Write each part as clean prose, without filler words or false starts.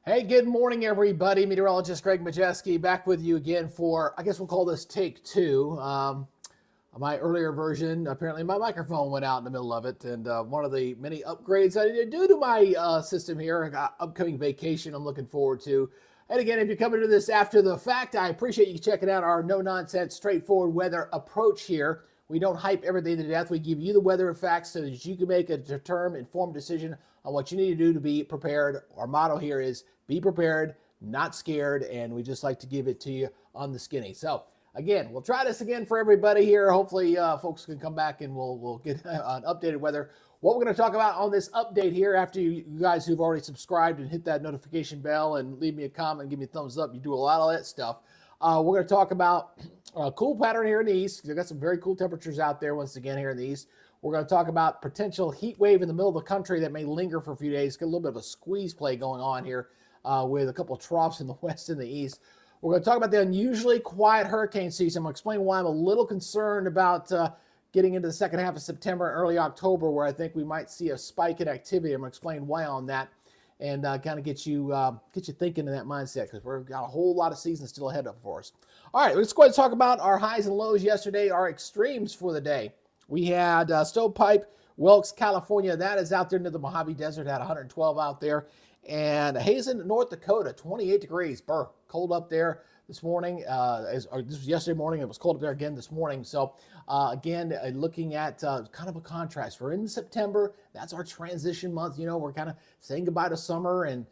Hey, good morning, everybody. Meteorologist Greg Majeski back with you again for, I guess we'll call this take two. My earlier version, apparently my microphone went out in the middle of it, and one of the many upgrades I need to do to my system here, I got upcoming vacation I'm looking forward to. And again, if you're coming to this after the fact, I appreciate you checking out our no-nonsense, straightforward weather approach here. We don't hype everything to death. We give you the weather and facts so that you can make a determined, informed decision on what you need to do to be prepared. Our motto here is be prepared, not scared, and we just like to give it to you on the skinny. So again, we'll try this again for everybody here. Hopefully, folks can come back and we'll get an updated weather. What we're going to talk about on this update here, after you guys who've already subscribed and hit that notification bell and leave me a comment and give me a thumbs up, you do a lot of that stuff. We're going to talk about a cool pattern here in the east. We've got some very cool temperatures out there once again here in the east. We're going to talk about potential heat wave in the middle of the country that may linger for a few days. Get a little bit of a squeeze play going on here with a couple of troughs in the west and the east. We're going to talk about the unusually quiet hurricane season. I'm going to explain why I'm a little concerned about getting into the second half of September and early October, where I think we might see a spike in activity. I'm going to explain why on that and kind of get you thinking in that mindset, because we've got a whole lot of season still ahead of for us. All right, let's go ahead and talk about our highs and lows yesterday, our extremes for the day. We had Stovepipe, Wilkes, California. That is out there near the Mojave Desert, had 112 out there. And Hazen, North Dakota, 28 degrees. Cold up there this morning. This was yesterday morning. It was cold up there again this morning. So, again, looking at kind of a contrast. We're in September. That's our transition month. You know, we're kind of saying goodbye to summer and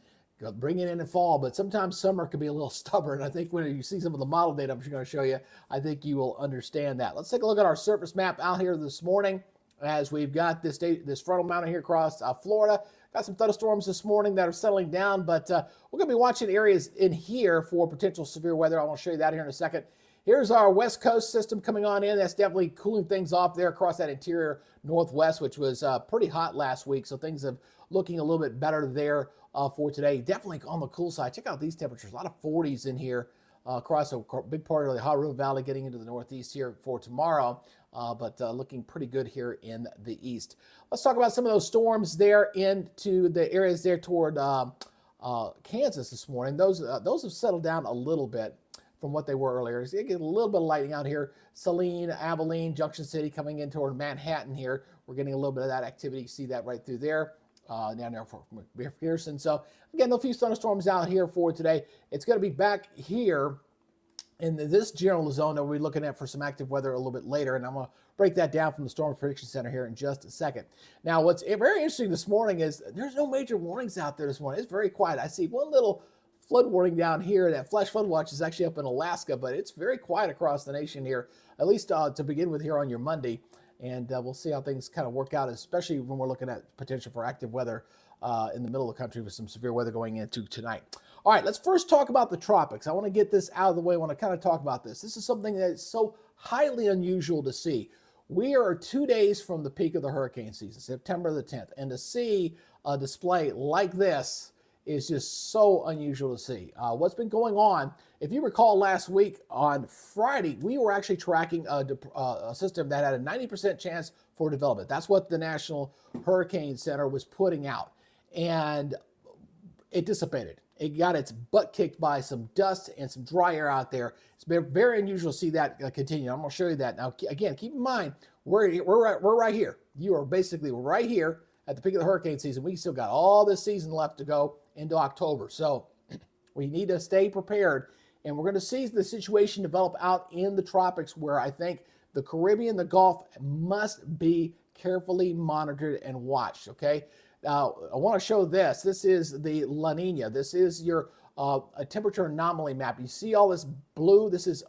bringing in the fall. But sometimes summer can be a little stubborn. I think when you see some of the model data I'm going to show you, I think you will understand that. Let's take a look at our surface map out here this morning as we've got this frontal mountain here across Florida. Got some thunderstorms this morning that are settling down, but we're going to be watching areas in here for potential severe weather. I want to show you that here in a second. Here's our west coast system coming on in. That's definitely cooling things off there across that interior northwest, which was pretty hot last week. So things are looking a little bit better there for today. Definitely on the cool side. Check out these temperatures. A lot of 40s in here across a big part of the Haru Valley, getting into the northeast here for tomorrow. But looking pretty good here in the east. Let's talk about some of those storms there into the areas there toward Kansas this morning. Those have settled down a little bit from what they were earlier. So you get a little bit of lightning out here. Saline, Abilene, Junction City coming in toward Manhattan here. We're getting a little bit of that activity. You see that right through there. Down there for McPherson. So again, a few thunderstorms out here for today. It's going to be back here in this general zone that we're looking at for some active weather a little bit later, and I'm going to break that down from the Storm Prediction Center here in just a second. Now, what's very interesting this morning is there's no major warnings out there this morning. It's very quiet. I see one little flood warning down here. That flash flood watch is actually up in Alaska, but it's very quiet across the nation here, at least to begin with here on your Monday. And we'll see how things kind of work out, especially when we're looking at potential for active weather in the middle of the country with some severe weather going into tonight. All right, let's first talk about the tropics. I want to get this out of the way. I want to kind of talk about this. This is something that is so highly unusual to see. We are 2 days from the peak of the hurricane season, September the 10th, and to see a display like this is just so unusual to see. What's been going on, if you recall last week on Friday, we were actually tracking a system that had a 90% chance for development. That's what the National Hurricane Center was putting out. And it dissipated. It got its butt kicked by some dust and some dry air out there. It's been very unusual to see that continue. I'm going to show you that. Now, again, keep in mind, we're right here. You are basically right here at the peak of the hurricane season. We still got all this season left to go into October. So we need to stay prepared. And we're going to see the situation develop out in the tropics, where I think the Caribbean, the Gulf must be carefully monitored and watched, okay? Now, I want to show this. This is the La Nina. This is your a temperature anomaly map. You see all this blue? This is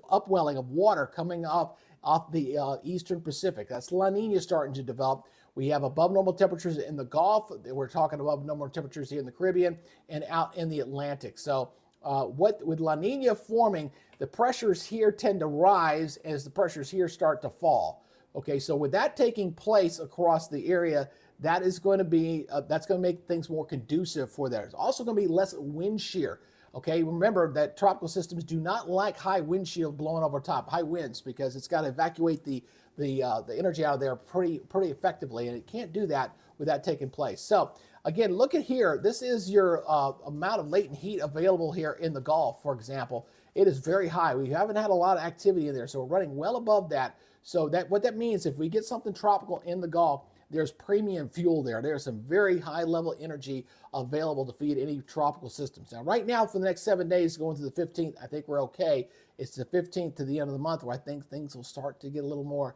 upwelling of water coming up off the eastern Pacific. That's La Nina starting to develop. We have above normal temperatures in the Gulf. We're talking above normal temperatures here in the Caribbean and out in the Atlantic. So with La Nina forming, the pressures here tend to rise as the pressures here start to fall. Okay, so with that taking place across the area, that is going to be that's going to make things more conducive for that. There's also going to be less wind shear. Okay, remember that tropical systems do not like high wind chill blowing over top, high winds, because it's got to evacuate the the energy out of there pretty effectively, and it can't do that without taking place. So again, look at here. This is your amount of latent heat available here in the Gulf, for example. It is very high. We haven't had a lot of activity in there, so we're running well above that. So that what that means, if we get something tropical in the Gulf, there's premium fuel there. There's some very high level energy available to feed any tropical systems. Now, right now, for the next 7 days, going to the 15th, I think we're okay. It's the 15th to the end of the month where I think things will start to get a little more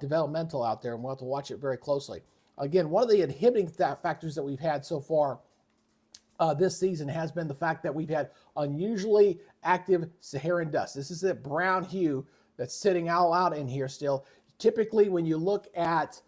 developmental out there, and we'll have to watch it very closely. Again, one of the inhibiting factors that we've had so far this season has been the fact that we've had unusually active Saharan dust. This is that brown hue that's sitting all out in here still. Typically, when you look at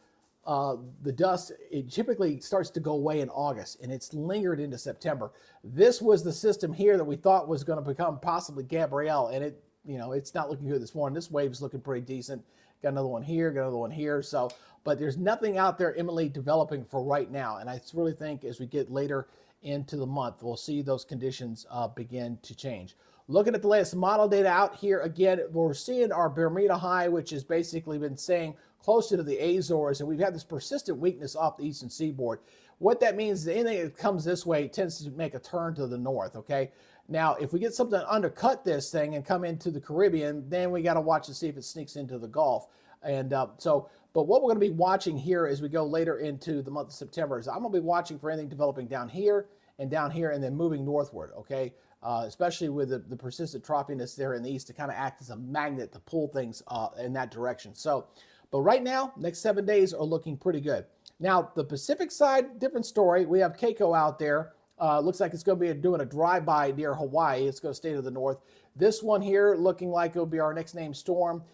the dust, it typically starts to go away in August, and it's lingered into September. This was the system here that we thought was going to become possibly Gabrielle, and it's not looking good this morning. This wave is looking pretty decent. Got another one here, got another one here. So, but there's nothing out there imminently developing for right now, and I really think as we get later into the month, we'll see those conditions begin to change. Looking at the latest model data out here, again, we're seeing our Bermuda high, which has basically been staying closer to the Azores, and we've had this persistent weakness off the eastern seaboard. What that means is anything that comes this way tends to make a turn to the north, okay? Now, if we get something to undercut this thing and come into the Caribbean, then we got to watch to see if it sneaks into the Gulf. And but what we're going to be watching here as we go later into the month of September is I'm going to be watching for anything developing down here, and then moving northward, okay? Especially with the persistent trophiness there in the east to kind of act as a magnet to pull things in that direction. So, but right now, next 7 days are looking pretty good. Now, the Pacific side, different story. We have Keiko out there. Looks like it's going to be doing a drive-by near Hawaii. It's going to stay to the north. This one here looking like it'll be our next named storm,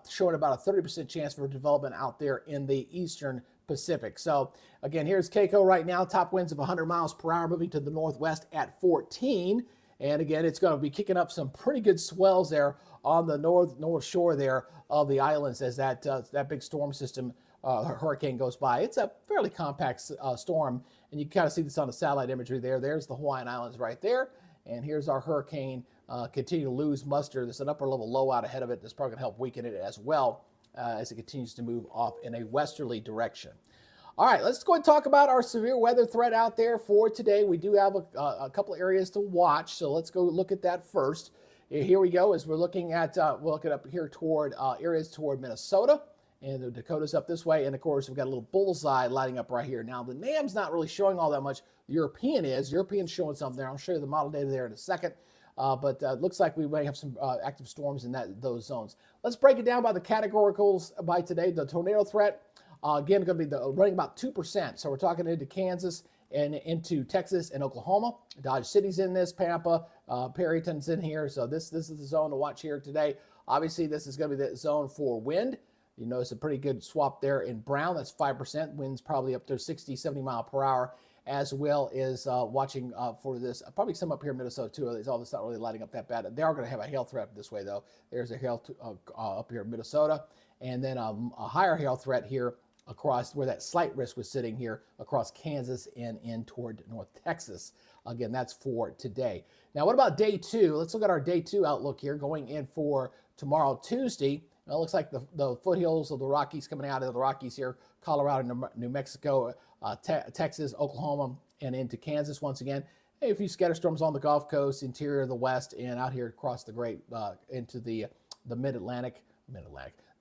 showing about a 30% chance for development out there in the eastern Pacific. So again, here's Keiko right now. Top winds of 100 miles per hour, moving to the northwest at 14. And again, it's going to be kicking up some pretty good swells there on the north shore there of the islands as that big storm system hurricane goes by. It's a fairly compact storm, and you kind of see this on the satellite imagery there. There's the Hawaiian Islands right there, and here's our hurricane continue to lose muster. There's an upper level low out ahead of it that's probably going to help weaken it as well as it continues to move off in a westerly direction. All right, let's go and talk about our severe weather threat out there for today. We do have a couple areas to watch, so let's go look at that first. Here we go as we're looking at, we'll look it up here toward areas toward Minnesota, and the Dakotas up this way, and of course we've got a little bullseye lighting up right here. Now the NAM's not really showing all that much. The European is. European's showing something there. I'll show you the model data there in a second. But it looks like we may have some active storms in those zones. Let's break it down by the categoricals by today. The tornado threat, again, going to be running about 2%. So we're talking into Kansas and into Texas and Oklahoma. Dodge City's in this, Pampa, Perryton's in here. So this is the zone to watch here today. Obviously, this is going to be the zone for wind. You notice a pretty good swap there in brown. That's 5%. Wind's probably up to 60, 70 mile per hour, as well as watching for this. Probably some up here in Minnesota, too. All this not really lighting up that bad. They are going to have a hail threat this way, though. There's a hail up here in Minnesota. And then a higher hail threat here across where that slight risk was sitting here across Kansas and in toward North Texas. Again, that's for today. Now, what about day two? Let's look at our day two outlook here going in for tomorrow, Tuesday. Now, it looks like the foothills of the Rockies coming out of the Rockies here, Colorado, New Mexico, Texas, Oklahoma, and into Kansas once again. Hey, a few scatter storms on the Gulf Coast, interior of the West, and out here across the great into the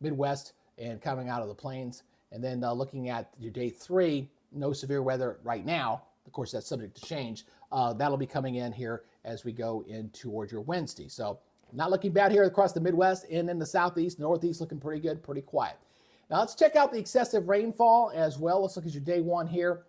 Midwest, and coming out of the plains. And then looking at your day three, no severe weather right now. Of course, that's subject to change. That'll be coming in here as we go in toward your Wednesday. So not looking bad here across the Midwest and in the Southeast, Northeast looking pretty good, pretty quiet. Now let's check out the excessive rainfall as well. Let's look at your day one here.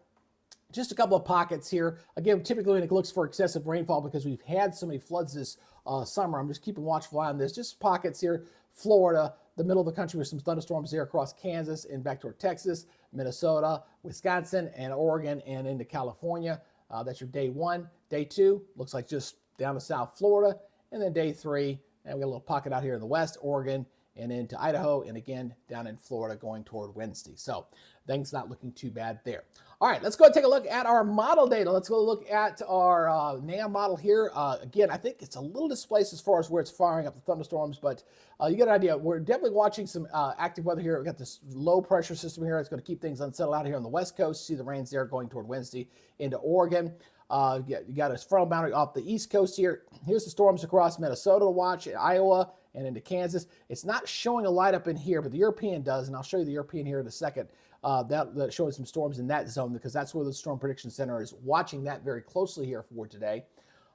Just a couple of pockets here. Again, typically when it looks for excessive rainfall because we've had so many floods this summer, I'm just keeping watchful on this. Just pockets here, Florida, the middle of the country with some thunderstorms there across Kansas and back toward Texas, Minnesota, Wisconsin, and Oregon, and into California. That's your day one. Day two looks like just down to South Florida. And then day three, and we got a little pocket out here in the west, Oregon, and into Idaho, and again down in Florida going toward Wednesday. So things not looking too bad there. All right, let's go and take a look at our model data. Let's go look at our NAM model here. Again, I think it's a little displaced as far as where it's firing up the thunderstorms, but you get an idea. We're definitely watching some active weather here. We've got this low pressure system here. It's going to keep things unsettled out here on the west coast. See the rains there going toward Wednesday into Oregon. You got a frontal boundary off the east coast here. Here's the storms across Minnesota to watch, Iowa, and into Kansas. It's not showing a light up in here, but the European does, and I'll show you the European here in a second. That showing some storms in that zone because that's where the Storm Prediction Center is watching that very closely here for today.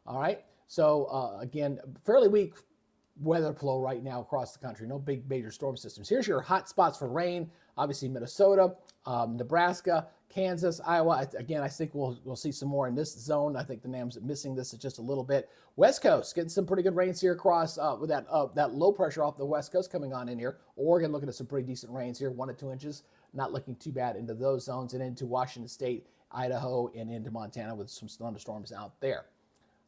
All right, so again, fairly weak weather flow right now across the country. No big major storm systems. Here's your hot spots for rain. Obviously Minnesota, Nebraska, Kansas, Iowa. Again, I think we'll see some more in this zone. I think the NAM's missing this just a little bit. West Coast getting some pretty good rains here across with that low pressure off the west coast coming on in here. Oregon looking at some pretty decent rains here, 1 to 2 inches. Not looking too bad into those zones and into Washington State, Idaho, and into Montana with some thunderstorms out there.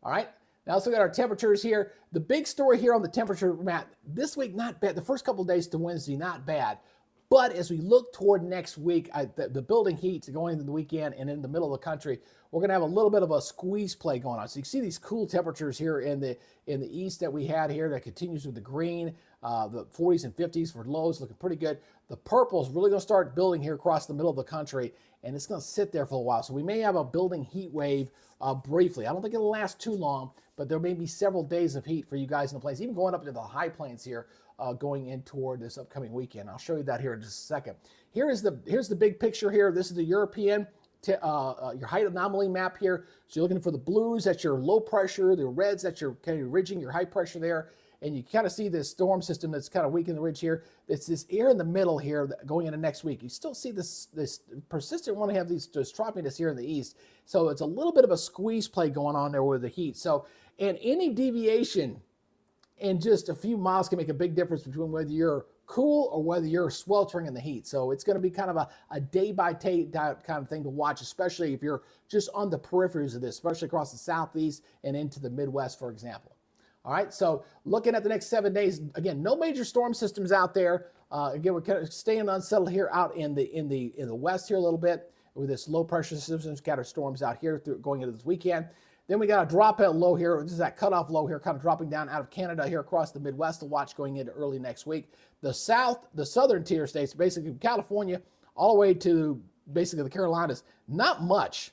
All right. Now let's look at our temperatures here. The big story here on the temperature map this week, not bad. The first couple of days to Wednesday, not bad. But as we look toward next week, the building heat going into the weekend and in the middle of the country, we're going to have a little bit of a squeeze play going on. So you can see these cool temperatures here in the east that we had here that continues with the green, the 40s and 50s for lows looking pretty good. The purple is really going to start building here across the middle of the country, and it's going to sit there for a while. So we may have a building heat wave briefly. I don't think it'll last too long, but there may be several days of heat for you guys in the plains, even going up into the high plains here. Going in toward this upcoming weekend. I'll show you that here in just a second. Here's the big picture here. This is the European your height anomaly map here. So you're looking for the blues, that's your low pressure, the reds, that's your kind of ridging, your high pressure there. And you kind of see this storm system that's kind of weak in the ridge here. It's this air in the middle here going into next week. You still see this persistent want to have this troppiness here in the east. So it's a little bit of a squeeze play going on there with the heat. So, and any deviation in just a few miles can make a big difference between whether you're cool or whether you're sweltering in the heat. So it's going to be kind of a day-by-day kind of thing to watch, especially if you're just on the peripheries of this, especially across the southeast and into the Midwest, for example. All right, so looking at the next 7 days, again, no major storm systems out there. Again, we're kind of staying unsettled here out in the west here a little bit with this low pressure system, scattered storms out here going into this weekend. Then we got a dropout low here. This is that cutoff low here, kind of dropping down out of Canada here across the Midwest to watch going into early next week. The southern tier states, basically from California all the way to basically the Carolinas, not much.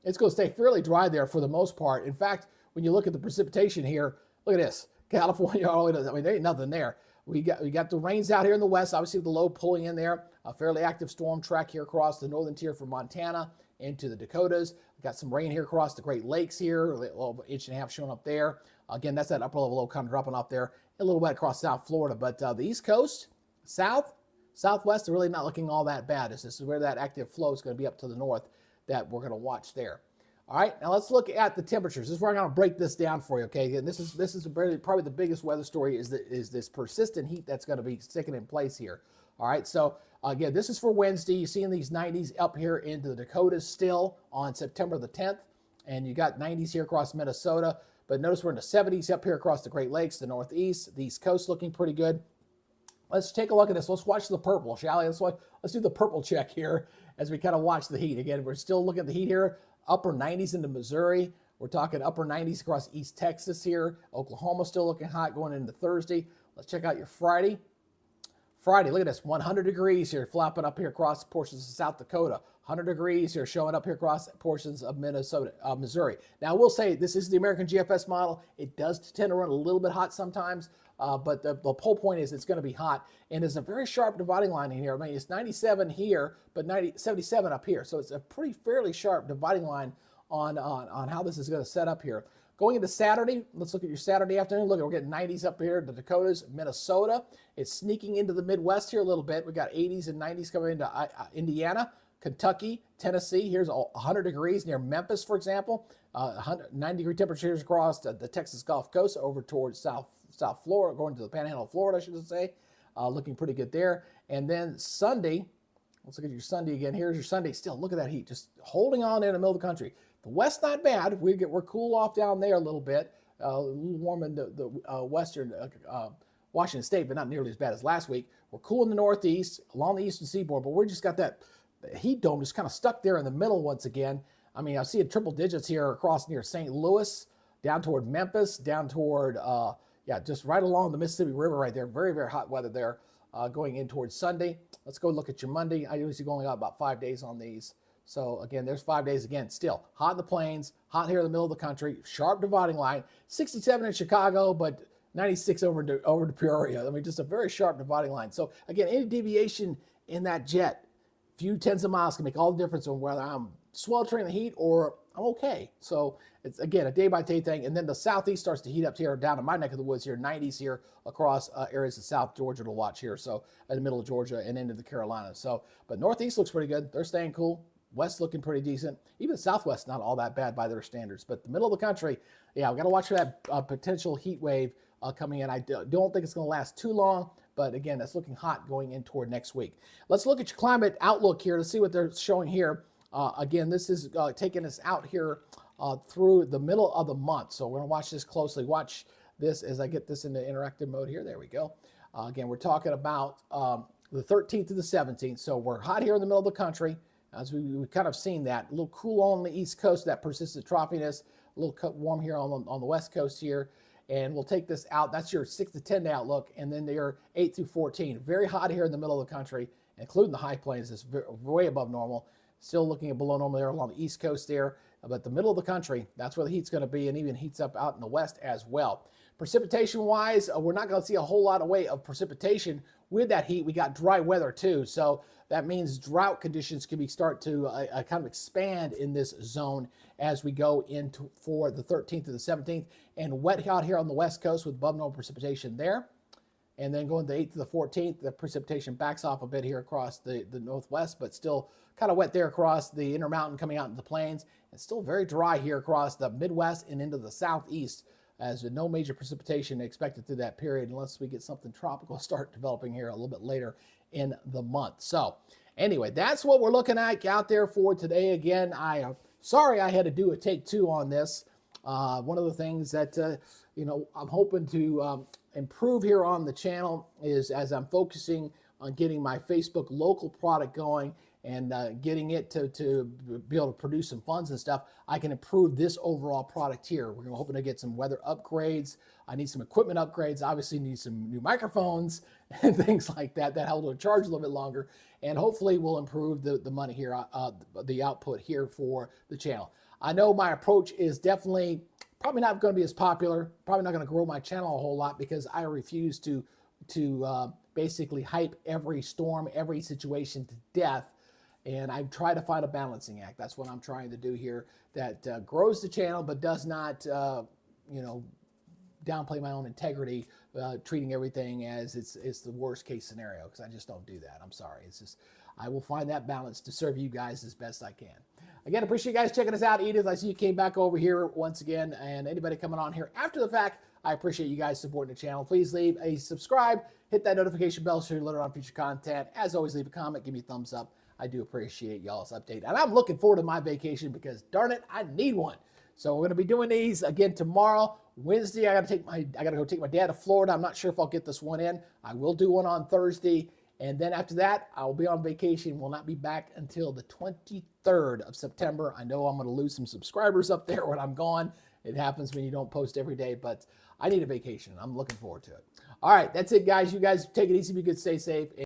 It's going to stay fairly dry there for the most part. In fact, when you look at the precipitation here, look at this. California all the way to, I mean, there ain't nothing there. We got the rains out here in the west, obviously the low pulling in there. A fairly active storm track here across the northern tier from Montana into the Dakotas. We've got some rain here across the Great Lakes here, a little inch and a half showing up there. Again, that's that upper level low kind of dropping off there. A little wet across South Florida, but the East Coast, southwest, are really not looking all that bad. This is where that active flow is going to be up to the north that we're going to watch there. All right, now let's look at the temperatures. This is where I'm going to break this down for you, okay? And this is probably the biggest weather story is this persistent heat that's going to be sticking in place here. All right, so again, this is for Wednesday. You're seeing these 90s up here into the Dakotas still on September the 10th, and you got 90s here across Minnesota. But notice we're in the 70s up here across the Great Lakes, the Northeast, the East Coast looking pretty good. Let's take a look at this. Let's watch the purple, shall we? Let's do the purple check here as we kind of watch the heat. Again, we're still looking at the heat here. Upper 90s into Missouri. We're talking upper 90s across East Texas here. Oklahoma still looking hot going into Thursday. Let's check out your Friday. Friday, look at this, 100 degrees here, flopping up here across portions of South Dakota. 100 degrees here, showing up here across portions of Missouri. Now, I will say this is the American GFS model. It does tend to run a little bit hot sometimes, but the whole point is it's going to be hot. And there's a very sharp dividing line in here. I mean, it's 97 here, but 77 up here. So it's a fairly sharp dividing line on how this is going to set up here. Going into Saturday, let's look at your Saturday afternoon. Look, we're getting 90s up here, the Dakotas, Minnesota. It's sneaking into the Midwest here a little bit. We got 80s and 90s coming into Indiana, Kentucky, Tennessee. Here's 100 degrees near Memphis, for example. 90-degree temperatures across the Texas Gulf Coast over towards South Florida, going to the Panhandle of Florida, I should say. Looking pretty good there. And then Sunday, let's look at your Sunday again. Here's your Sunday. Still, look at that heat, just holding on in the middle of the country. The west, not bad. We're cool off down there a little bit. A little warm in the western Washington State, but not nearly as bad as last week. We're cool in the northeast, along the eastern seaboard, but we just got that the heat dome just kind of stuck there in the middle once again. I mean, I see triple digits here across near St. Louis, down toward Memphis, down toward, just right along the Mississippi River right there. Very, very hot weather there going in towards Sunday. Let's go look at your Monday. I usually only got about 5 days on these. So again, there's 5 days again. Still hot in the plains, hot here in the middle of the country, sharp dividing line. 67 in Chicago, but 96 over to Peoria. I mean, just a very sharp dividing line. So again, any deviation in that jet, few tens of miles, can make all the difference on whether I'm sweltering in the heat or I'm okay. So it's, again, a day-by-day thing. And then the southeast starts to heat up here down in my neck of the woods here, 90s here across areas of South Georgia to watch here. So in the middle of Georgia and into the Carolinas. So, but northeast looks pretty good. They're staying cool. West looking pretty decent. Even Southwest, not all that bad by their standards. But the middle of the country, yeah, we've got to watch for that potential heat wave coming in. I don't think it's going to last too long. But again, that's looking hot going in toward next week. Let's look at your climate outlook here to see what they're showing here. Again, this is taking us out here through the middle of the month. So we're going to watch this closely. Watch this as I get this into interactive mode here. There we go. Again, we're talking about the 13th to the 17th. So we're hot here in the middle of the country. As we've kind of seen that. A little cool on the east coast, that persistent troughiness. A little warm here on the west coast here. And we'll take this out. That's your 6 to 10 day outlook. And then your 8 through 14. Very hot here in the middle of the country, including the high plains. It's way above normal. Still looking at below normal there along the east coast there. But the middle of the country, that's where the heat's going to be, and even heats up out in the west as well. Precipitation-wise, we're not going to see a whole lot of way of precipitation with that heat. We got dry weather too, so that means drought conditions can start to kind of expand in this zone as we go into for the 13th to the 17th, and wet out here on the west coast with above normal precipitation there. And then going the 8th to the 14th, the precipitation backs off a bit here across the northwest, but still kind of wet there across the Intermountain coming out into the plains. It's still very dry here across the Midwest and into the southeast, as with no major precipitation expected through that period unless we get something tropical start developing here a little bit later in the month. So anyway, that's what we're looking at out there for today. Again, sorry I had to do a take two on this. One of the things that I'm hoping to improve here on the channel is as I'm focusing on getting my Facebook local product going and getting it to be able to produce some funds and stuff, I can improve this overall product here. We're hoping to get some weather upgrades. I need some equipment upgrades. Obviously need some new microphones and things like that help to charge a little bit longer. And hopefully we'll improve the money here, the output here for the channel. I know my approach is definitely probably not going to be as popular, probably not going to grow my channel a whole lot because I refuse to basically hype every storm, every situation to death. And I try to find a balancing act. That's what I'm trying to do here. That grows the channel, but does not, downplay my own integrity, treating everything as it's the worst case scenario. Because I just don't do that. I'm sorry. It's just I will find that balance to serve you guys as best I can. Again, appreciate you guys checking us out. Edith, I see you came back over here once again, and anybody coming on here after the fact, I appreciate you guys supporting the channel. Please leave a subscribe, hit that notification bell so you're alerted on future content. As always, leave a comment, give me a thumbs up. I do appreciate y'all's update. And I'm looking forward to my vacation because, darn it, I need one. So we're going to be doing these again tomorrow. Wednesday, I got to go take my dad to Florida. I'm not sure if I'll get this one in. I will do one on Thursday. And then after that, I'll be on vacation. Will not be back until the 23rd of September. I know I'm going to lose some subscribers up there when I'm gone. It happens when you don't post every day, but I need a vacation. I'm looking forward to it. All right, that's it, guys. You guys take it easy, be good, stay safe.